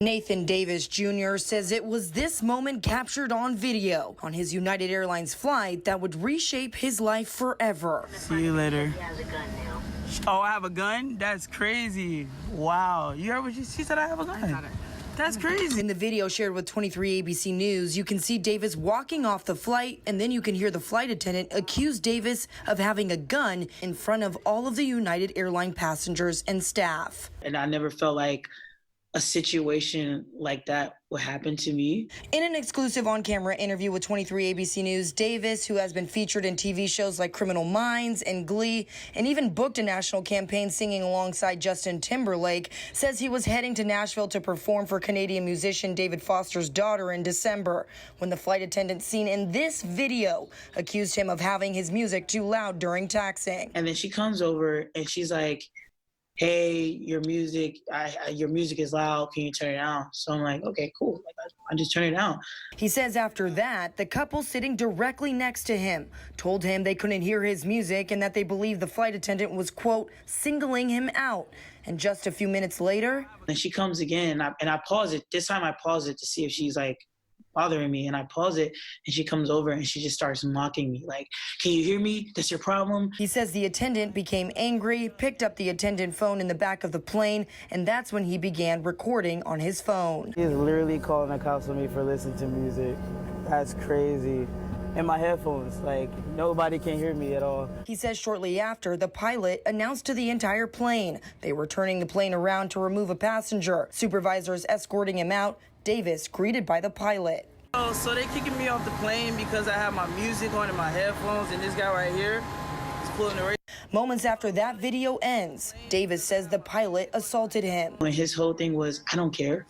Nathan Davis Jr. says it was this moment captured on video on his United Airlines flight that would reshape his life forever. See you later. Oh, I have a gun? That's crazy. Wow. You heard what she said? I have a gun. That's crazy. In the video shared with 23 ABC News, you can see Davis walking off the flight, and then you can hear the flight attendant accuse Davis of having a gun in front of all of the United Airlines passengers and staff. And I never felt like a situation like that would happen to me. In an exclusive on-camera interview with 23 ABC News, Davis, who has been featured in TV shows like Criminal Minds and Glee, and even booked a national campaign singing alongside Justin Timberlake, says he was heading to Nashville to perform for Canadian musician David Foster's daughter in December, when the flight attendant seen in this video accused him of having his music too loud during taxiing. And then she comes over and she's like, hey, your music is loud, can you turn it down? So I'm like, okay, cool. Like, I just turn it down. He says after that, the couple sitting directly next to him told him they couldn't hear his music and that they believed the flight attendant was, quote, singling him out. And just a few minutes later... Then she comes again, and I pause it. This time I pause it to see if she's like bothering me, and I pause it, and she comes over and she just starts mocking me, like, can you hear me? That's your problem? He says the attendant became angry, picked up the attendant phone in the back of the plane, and that's when he began recording on his phone. He's literally calling the cops on me for listening to music. That's crazy. In my headphones, like, nobody can hear me at all. He says shortly after, the pilot announced to the entire plane they were turning the plane around to remove a passenger. Supervisors escorting him out. Davis greeted by the pilot. Oh, so they kicking me off the plane because I have my music on in my headphones, and this guy right here is pulling the radio. Moments after that video ends, Davis says the pilot assaulted him. When his whole thing was, I don't care.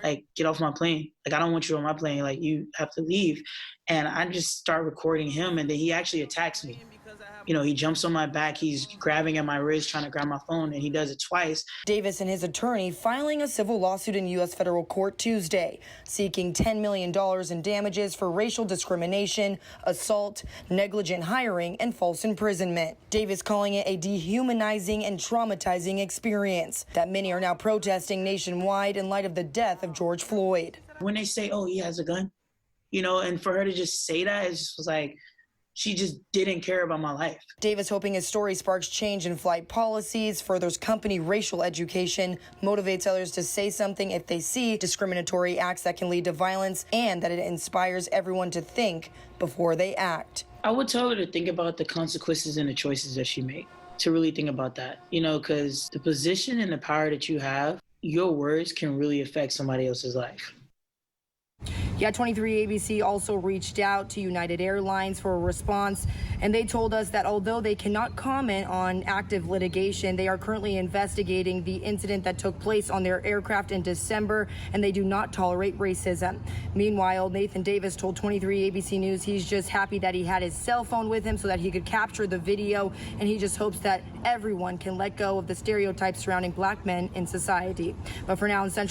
Like, get off my plane. Like, I don't want you on my plane. Like, you have to leave. And I just start recording him, and then he actually attacks me. You know, he jumps on my back, he's grabbing at my wrist, trying to grab my phone, and he does it twice. Davis and his attorney filing a civil lawsuit in U.S. federal court Tuesday, seeking $10 million in damages for racial discrimination, assault, negligent hiring, and false imprisonment. Davis calling it a dehumanizing and traumatizing experience that many are now protesting nationwide in light of the death of George Floyd. When they say, oh, he has a gun, you know, and for her to just say that, it just was like, she just didn't care about my life. Davis hoping his story sparks change in flight policies, furthers company racial education, motivates others to say something if they see discriminatory acts that can lead to violence, and that it inspires everyone to think before they act. I would tell her to think about the consequences and the choices that she made, to really think about that, you know, because the position and the power that you have, your words can really affect somebody else's life. Yeah, 23 ABC also reached out to United Airlines for a response, and they told us that although they cannot comment on active litigation, they are currently investigating the incident that took place on their aircraft in December, and they do not tolerate racism. Meanwhile, Nathan Davis told 23 ABC News he's just happy that he had his cell phone with him so that he could capture the video, and he just hopes that everyone can let go of the stereotypes surrounding black men in society. But for now, in Central